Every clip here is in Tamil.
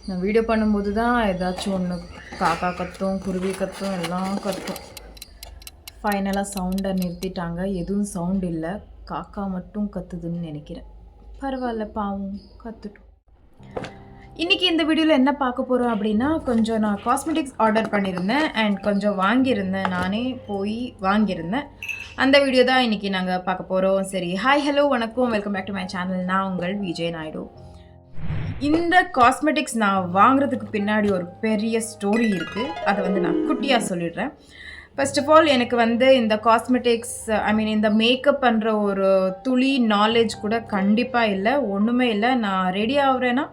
நான் வீடியோ பண்ணும்போது தான் ஏதாச்சும் ஒன்று காக்கா கத்தும், குருவி கத்தும், எல்லாம் கத்தும். ஃபைனலாக சவுண்டை நிறுத்திட்டாங்க. எதுவும் சவுண்ட் இல்லை, காக்கா மட்டும் கத்துதுன்னு நினைக்கிறேன். பரவாயில்ல, பாவம் கத்துட்டும். இன்றைக்கி இந்த வீடியோவில் என்ன பார்க்க போகிறோம் அப்படின்னா, கொஞ்சம் நான் காஸ்மெட்டிக்ஸ் ஆர்டர் பண்ணியிருந்தேன் அண்ட் கொஞ்சம் வாங்கியிருந்தேன். நானே போய் வாங்கியிருந்தேன். அந்த வீடியோ தான் இன்றைக்கி நாங்கள் பார்க்க போகிறோம். சரி, ஹாய் ஹலோ வணக்கம், welcome back to my channel. நான் உங்கள் விஜய் நாயுடு. இந்த காஸ்மெட்டிக்ஸ் நான் வாங்குறதுக்கு பின்னாடி ஒரு பெரிய ஸ்டோரி இருக்குது. அதை நான் குட்டியாக சொல்லிடுறேன். ஃபர்ஸ்ட் ஆஃப் ஆல், எனக்கு இந்த காஸ்மெட்டிக்ஸ் இந்த மேக்கப் பண்ணுற ஒரு துளி நாலேஜ் கூட கண்டிப்பாக இல்லை, ஒன்றுமே இல்லை. நான் ரெடி ஆகுறேன்னா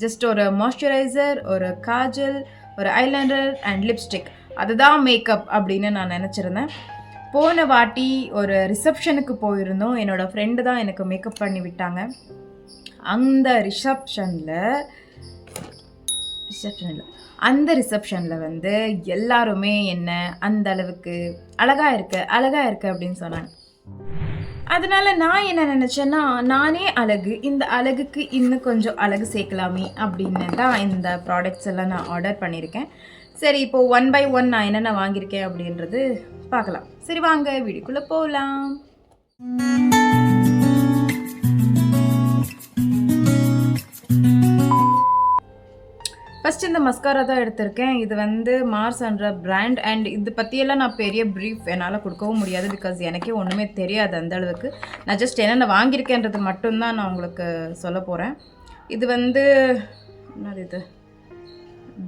ஜஸ்ட் ஒரு மாய்ஸ்சரைசர், ஒரு காஜல், ஒரு ஐலைனர் அண்ட் லிப்ஸ்டிக், அதுதான் மேக்கப் அப்படின்னு நான் நினச்சிருந்தேன். போன வாட்டி ஒரு ரிசப்ஷனுக்கு போயிருந்தோம். என்னோடய ஃப்ரெண்டு தான் எனக்கு மேக்கப் பண்ணி விட்டாங்க. அந்த ரிசப்ஷனில் எல்லாருமே என்ன அந்த அளவுக்கு அழகாக இருக்கு அப்படின்னு சொன்னாங்க. அதனால நான் என்ன நினச்சேன்னா, நானே அழகு, இந்த அழகுக்கு இன்னும் கொஞ்சம் அழகு சேர்க்கலாமே அப்படின்னு தான் இந்த ப்ராடக்ட்ஸ் எல்லாம் நான் ஆர்டர் பண்ணியிருக்கேன். சரி, இப்போது 1 by 1 நான் என்னென்ன வாங்கியிருக்கேன் அப்படின்றது பார்க்கலாம். சரி, வாங்க வீடியோக்குள்ளே போகலாம். ஃபஸ்ட் இந்த மஸ்காரா தான் எடுத்திருக்கேன். இது மார்ஸ் என்ற பிராண்ட் அண்ட் இது பற்றியெல்லாம் நான் பெரிய ப்ரீஃப் என்னால் கொடுக்கவும் முடியாது, பிகாஸ் எனக்கே ஒன்றுமே தெரியாது அந்த அளவுக்கு. நான் ஜஸ்ட் என்னென்ன வாங்கியிருக்கேன்றது மட்டும்தான் நான் உங்களுக்கு சொல்ல போகிறேன். இது என்னது, இது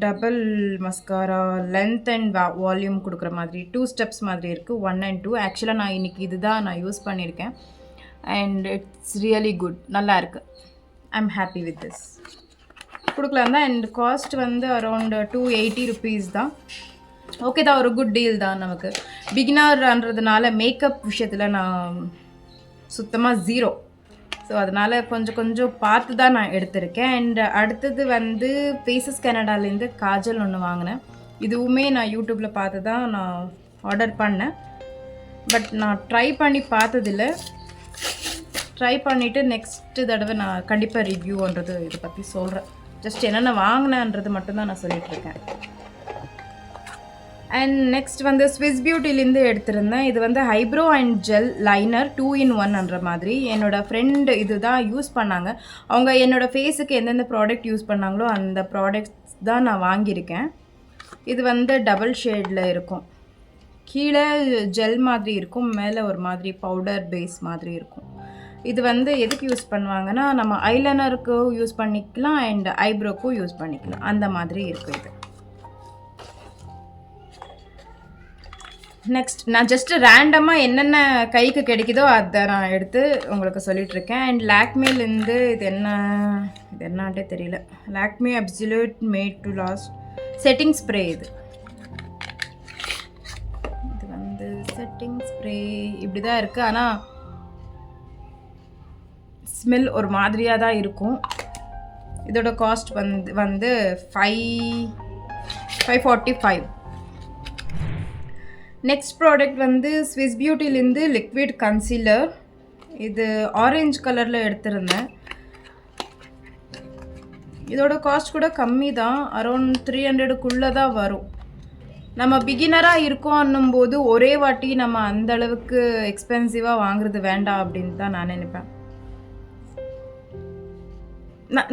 double mascara, length and volume கொடுக்குற மாதிரி 2 ஸ்டெப்ஸ் மாதிரி இருக்குது, 1 and 2. ஆக்சுவலாக நான் இன்றைக்கி இது தான் நான் யூஸ் பண்ணியிருக்கேன் அண்ட் இட்ஸ் ரியலி குட், நல்லா இருக்குது. I am happy with this. கொடுக்கலாம் தான். அண்ட் காஸ்ட் அரௌண்ட் 280 rupees தான். ஓகே தான், ஒரு குட் டீல் தான். நமக்கு பிகினர்ன்றதுனால மேக்கப் விஷயத்தில் நான் சுத்தமாக ஜீரோ. ஸோ அதனால் கொஞ்சம் பார்த்து தான் நான் எடுத்திருக்கேன். அண்ட் அடுத்தது ஃபேஸஸ் கனடாலேருந்து காஜல் ஒன்று வாங்கினேன். இதுவுமே நான் யூடியூப்பில் பார்த்து தான் நான் ஆர்டர் பண்ணேன். பட் நான் ட்ரை பண்ணி பார்த்ததில்ல. ட்ரை பண்ணிவிட்டு நெக்ஸ்ட்டு தடவை நான் கண்டிப்பாக ரிவ்யூன்றது இதை பற்றி சொல்கிறேன். ஜஸ்ட் என்னென்ன வாங்கினேன்றது மட்டும்தான் நான் சொல்லிகிட்ருக்கேன். அண்ட் நெக்ஸ்ட் ஸ்விஸ் பியூட்டிலேருந்து எடுத்திருந்தேன். இது eyebrow and gel liner 2 in 1ன்ற மாதிரி. என்னோடய ஃப்ரெண்டு இது தான் யூஸ் பண்ணாங்க. அவங்க என்னோடய ஃபேஸுக்கு எந்தெந்த ப்ராடக்ட் யூஸ் பண்ணாங்களோ அந்த ப்ராடக்ட்ஸ் தான் நான் வாங்கியிருக்கேன். இது டபுள் ஷேடில் இருக்கும். கீழே ஜெல் மாதிரி இருக்கும், மேலே ஒரு மாதிரி பவுடர் பேஸ் மாதிரி இருக்கும். இது எதுக்கு யூஸ் பண்ணுவாங்கன்னா, நம்ம ஐலைனருக்கும் யூஸ் பண்ணிக்கலாம் அண்ட் ஐப்ரோக்கும் யூஸ் பண்ணிக்கலாம், அந்த மாதிரி இருக்கும் இது. நெக்ஸ்ட் நான் ஜஸ்ட் ரேண்டமாக என்னென்ன கைக்கு கிடைக்குதோ அதை நான் எடுத்து உங்களுக்கு சொல்லிகிட்ருக்கேன். அண்ட் லாக்மேலேருந்து இது என்னான்ட்டே தெரியல, Lakme absolute made to last setting spray. இது செட்டிங் ஸ்ப்ரே இப்படி தான் இருக்குது. ஆனால் ஸ்மெல் ஒரு மாதிரியாக தான் இருக்கும். இதோட காஸ்ட் 545. நெக்ஸ்ட் ப்ராடக்ட் ஸ்விஸ் பியூட்டிலேருந்து லிக்விட் கன்சீலர். இது ஆரஞ்சு கலரில் எடுத்திருந்தேன். இதோட காஸ்ட் கூட கம்மி தான், அரௌண்ட் 300க்குள்ளே தான் வரும். நம்ம பிகினராக இருக்கோன்னும் போது ஒரே வாட்டி நம்ம அந்த அளவுக்கு எக்ஸ்பென்சிவாக வாங்குறது வேண்டாம் அப்படின்னு தான் நான் நினைப்பேன்.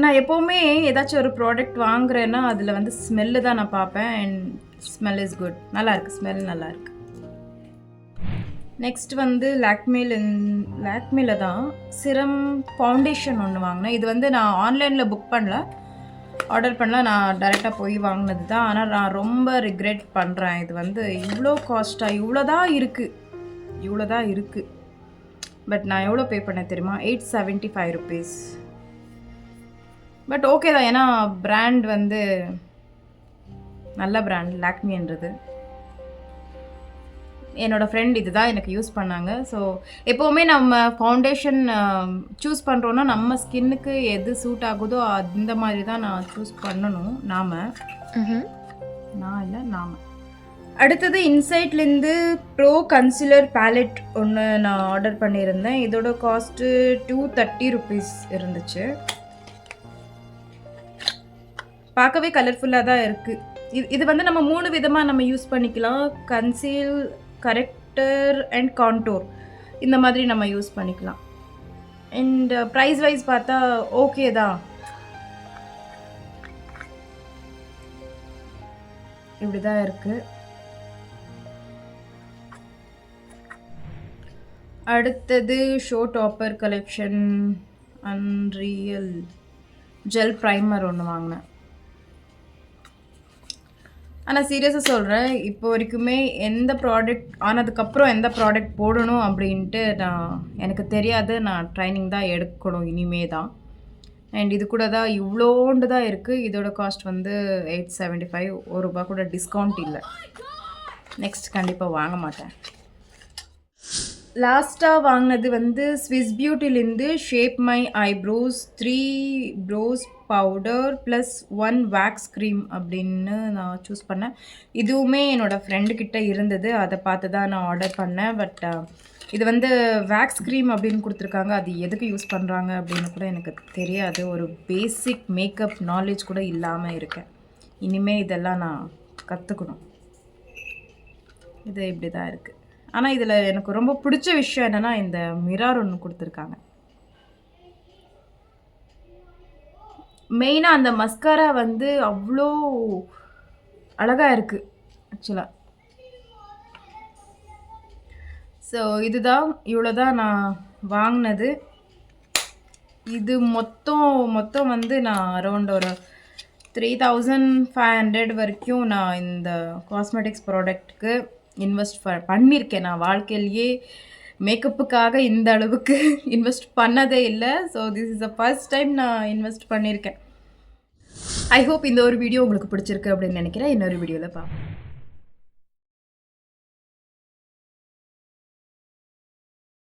நான் எப்போவுமே ஏதாச்சும் ஒரு ப்ராடக்ட் வாங்குறேன்னா அதில் ஸ்மெல்லு தான் நான் பார்ப்பேன். அண்ட் ஸ்மெல் இஸ் குட், நல்லாயிருக்கு, ஸ்மெல் நல்லாயிருக்கு. நெக்ஸ்ட் லாக்மேல தான் சிரம் ஃபவுண்டேஷன் ஒன்று வாங்கினேன். இது நான் ஆன்லைனில் புக் ஆர்டர் பண்ணல, நான் டைரெக்டாக போய் வாங்கினது தான். ஆனால் நான் ரொம்ப ரிக்ரெட் பண்ணுறேன். இது இவ்வளோ காஸ்ட்டாக இவ்வளோ தான் இருக்குது. பட் நான் எவ்வளோ பே பண்ணேன் தெரியுமா? 875 rupees. பட் ஓகே தான், ஏன்னா பிராண்ட் நல்ல பிராண்ட் லாக்மின்றது. என்னோடய ஃப்ரெண்ட் இது தான் எனக்கு யூஸ் பண்ணாங்க. ஸோ எப்போவுமே நம்ம ஃபவுண்டேஷன் சூஸ் பண்ணுறோன்னா நம்ம ஸ்கின்னுக்கு எது சூட் ஆகுதோ அந்த மாதிரி தான் நான் சூஸ் பண்ணணும். நாம அடுத்தது இன்சைட்லேருந்து ப்ரோ கன்சிலர் பேலட் ஒன்று நான் ஆர்டர் பண்ணியிருந்தேன். இதோட காஸ்ட்டு 230 rupees இருந்துச்சு. பார்க்கவே கலர்ஃபுல்லாக தான் இருக்குது. இது வந்து நம்ம 3 விதமாக நம்ம யூஸ் பண்ணிக்கலாம். கன்சீல், கரெக்டர் அண்ட் கான்டோர் இந்த மாதிரி நம்ம யூஸ் பண்ணிக்கலாம். அண்ட் ப்ரைஸ் வைஸ் பார்த்தா ஓகே தான். இப்படி தான் இருக்குது. அடுத்தது show topper collection unreal gel primer ஒன்று வாங்கினேன். ஆனால் சீரியஸாக சொல்கிறேன், இப்போ வரைக்குமே எந்த ப்ராடக்ட் ஆனதுக்கப்புறம் எந்த ப்ராடக்ட் போடணும் அப்படின்ட்டு எனக்கு தெரியாது. நான் ட்ரைனிங் தான் எடுக்கணும் இனிமே தான். அண்ட் இது கூட தான் இவ்வளோண்டு தான் இருக்குது. இதோட காஸ்ட் வந்து 875. ₹1 கூட டிஸ்கவுண்ட் இல்லை. நெக்ஸ்ட் கண்டிப்பாக வாங்க மாட்டேன். லாஸ்ட்டாக வாங்கினது வந்து ஸ்விஸ் பியூட்டிலேருந்து shape my eyebrows 3 brows powder plus 1 wax cream அப்படின்னு நான் சூஸ் பண்ணேன். இதுவுமே என்னோடய ஃப்ரெண்டுக்கிட்ட இருந்தது, அதை பார்த்து தான் நான் ஆர்டர் பண்ணேன். பட் இது வந்து வேக்ஸ் க்ரீம் அப்படின்னு கொடுத்துருக்காங்க. அது எதுக்கு யூஸ் பண்ணுறாங்க அப்படின்னு கூட எனக்கு தெரியாது. ஒரு பேசிக் மேக்கப் நாலேஜ் கூட இல்லாமல் இருக்கேன். இனிமேல் இதெல்லாம் நான் கற்றுக்கணும். இது இப்படி தான் இருக்குது. ஆனால் இதில் எனக்கு ரொம்ப பிடிச்ச விஷயம் என்னென்னா, இந்த மிரர் ஒன்று கொடுத்துருக்காங்க. மெயினாக அந்த மஸ்காரா வந்து அவ்வளோ அழகாக இருக்குது ஆக்சுவலாக. ஸோ இதுதான், இவ்வளோ தான் நான் வாங்கினது. இது மொத்தம் வந்து நான் அரௌண்ட் ஒரு 3500 வரைக்கும் நான் இந்த காஸ்மெட்டிக்ஸ் ப்ராடக்ட்டுக்கு இன்வெஸ்ட் பண்ணியிருக்கேன். நான் வாழ்க்கையிலேயே மேக்கப்புக்காக இந்த அளவுக்கு இன்வெஸ்ட் பண்ணதே இல்லை. So this is the first time நான் இன்வெஸ்ட் பண்ணியிருக்கேன். ஐ ஹோப் இந்த ஒரு வீடியோ உங்களுக்கு பிடிச்சிருக்கு அப்படின்னு நினைக்கிறேன். இன்னொரு வீடியோவில் பார்ப்போம்.